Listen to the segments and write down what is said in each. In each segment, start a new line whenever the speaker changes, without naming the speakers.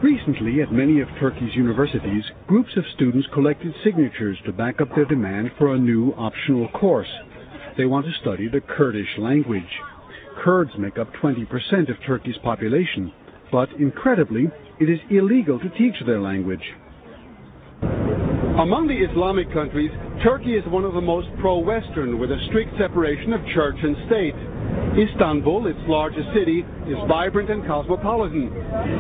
Recently, at many of Turkey's universities, groups of students collected signatures to back up their demand for a new optional course. They want to study the Kurdish language. Kurds make up 20% of Turkey's population, but incredibly, it is illegal to teach their language. Among the Islamic countries, Turkey is one of the most pro-Western, with a strict separation of church and state. Istanbul, its largest city, is vibrant and cosmopolitan.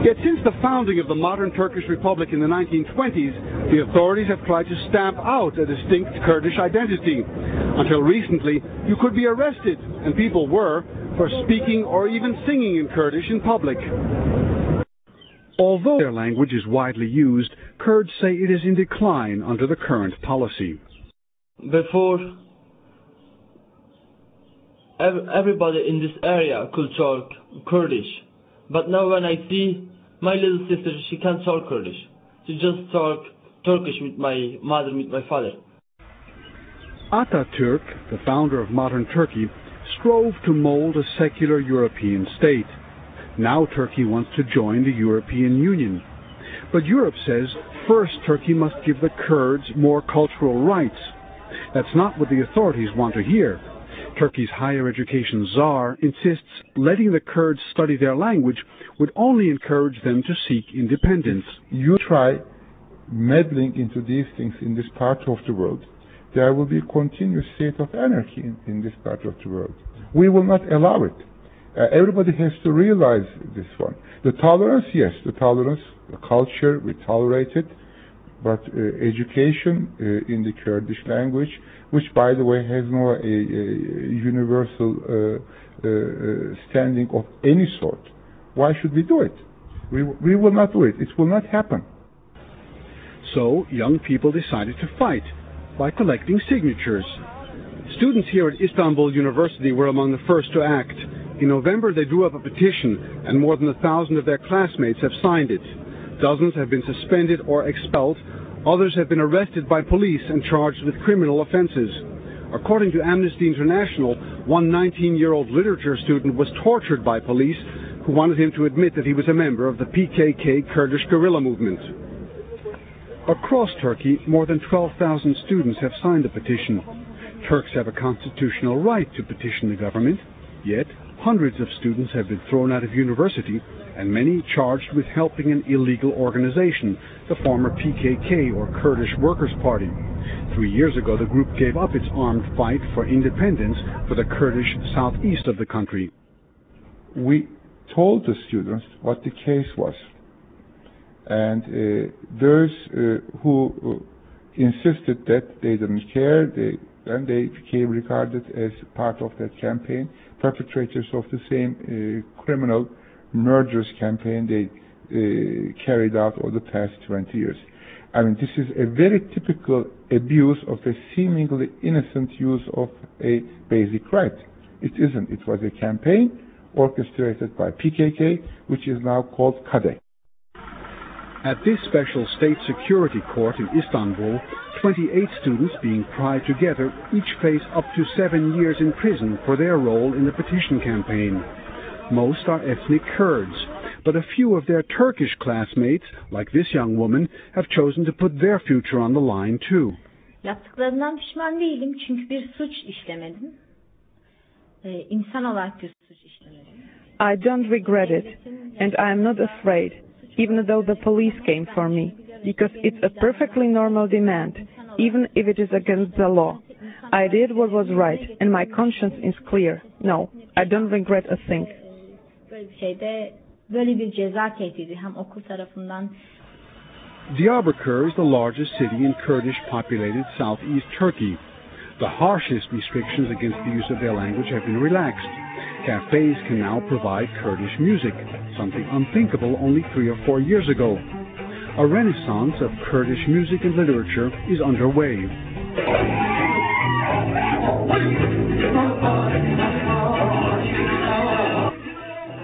Yet since the founding of the modern Turkish Republic in the 1920s, the authorities have tried to stamp out a distinct Kurdish identity. Until recently, you could be arrested, and people were, for speaking or even singing in Kurdish in public. Although their language is widely used, Kurds say it is in decline under the current policy.
Before, everybody in this area could talk Kurdish, but now when I see my little sister, she can't talk Kurdish. She just talk Turkish with my mother, with my father.
Atatürk, the founder of modern Turkey, strove to mold a secular European state. Now Turkey wants to join the European Union. But Europe says first Turkey must give the Kurds more cultural rights. That's not what the authorities want to hear. Turkey's higher education czar insists letting the Kurds study their language would only encourage them to seek independence.
You try meddling into these things in this part of the world, there will be a continuous state of anarchy in this part of the world. We will not allow it. Everybody has to realize this one. The tolerance, yes, the tolerance, the culture, we tolerate it, but education in the Kurdish language, which by the way has no universal standing of any sort, why should we do it? We will not do it. It will not happen.
So young people decided to fight by collecting signatures. Students here at Istanbul University were among the first to act. In November, they drew up a petition, and more than 1,000 of their classmates have signed it. Dozens have been suspended or expelled. Others have been arrested by police and charged with criminal offenses. According to Amnesty International, one 19-year-old literature student was tortured by police who wanted him to admit that he was a member of the PKK Kurdish guerrilla movement. Across Turkey, more than 12,000 students have signed the petition. Turks have a constitutional right to petition the government, yet hundreds of students have been thrown out of university and many charged with helping an illegal organization, the former PKK or Kurdish Workers' Party. 3 years ago, the group gave up its armed fight for independence for the Kurdish southeast of the country.
We told the students what the case was. And those who insisted that they didn't care, then they became regarded as part of that campaign, perpetrators of the same criminal murderous campaign they carried out over the past 20 years. I mean, this is a very typical abuse of a seemingly innocent use of a basic right. It isn't. It was a campaign orchestrated by PKK, which is now called KADE.
At this special state security court in Istanbul, 28 students being tried together each face up to 7 years in prison for their role in the petition campaign. Most are ethnic Kurds, but a few of their Turkish classmates, like this young woman, have chosen to put their future on the line too.
Yaptıklarından pişman değilim çünkü bir suç işlemedim. İnsan olarak bir suç işlemedim.
I don't regret it, and I am not afraid, even though the police came for me, because it's a perfectly normal demand, even if it is against the law. I did what was right, and my conscience is clear. No, I don't regret a thing.
Diyarbakir is the largest city in Kurdish-populated southeast Turkey. The harshest restrictions against the use of their language have been relaxed. Cafes can now provide Kurdish music, something unthinkable only 3 or 4 years ago. A renaissance of Kurdish music and literature is underway.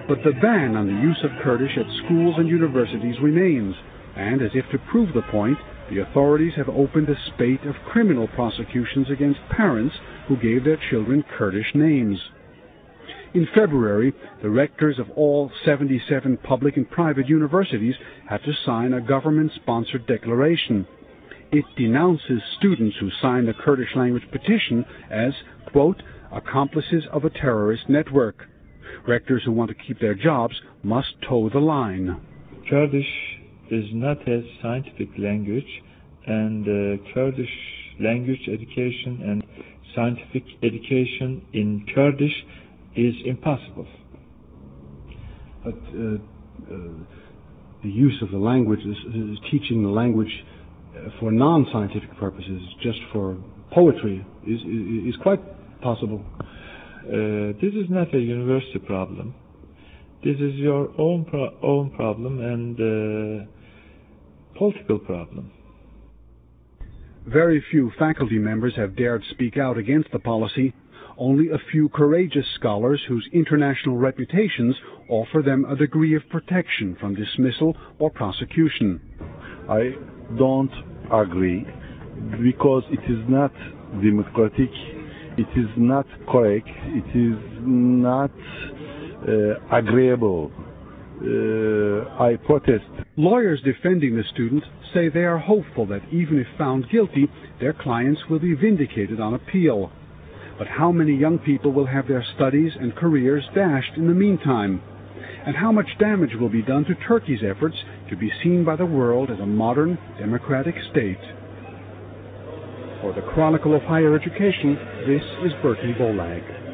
But the ban on the use of Kurdish at schools and universities remains, and as if to prove the point, the authorities have opened a spate of criminal prosecutions against parents who gave their children Kurdish names. In February, the rectors of all 77 public and private universities had to sign a government-sponsored declaration. It denounces students who sign the Kurdish language petition as, quote, accomplices of a terrorist network. Rectors who want to keep their jobs must toe the line.
Kurdish is not a scientific language, and Kurdish language education and scientific education in Kurdish is impossible.
But the use of the language is teaching the language for non-scientific purposes, just for poetry, is quite possible.
This is not a university problem. This is your own problem and political problem.
Very few faculty members have dared speak out against the policy. Only a few courageous scholars whose international reputations offer them a degree of protection from dismissal or prosecution.
I don't agree because it is not democratic, it is not correct, it is not agreeable. I protest.
Lawyers defending the student say they are hopeful that even if found guilty, their clients will be vindicated on appeal. But how many young people will have their studies and careers dashed in the meantime? And how much damage will be done to Turkey's efforts to be seen by the world as a modern, democratic state? For the Chronicle of Higher Education, this is Bertie Bolag.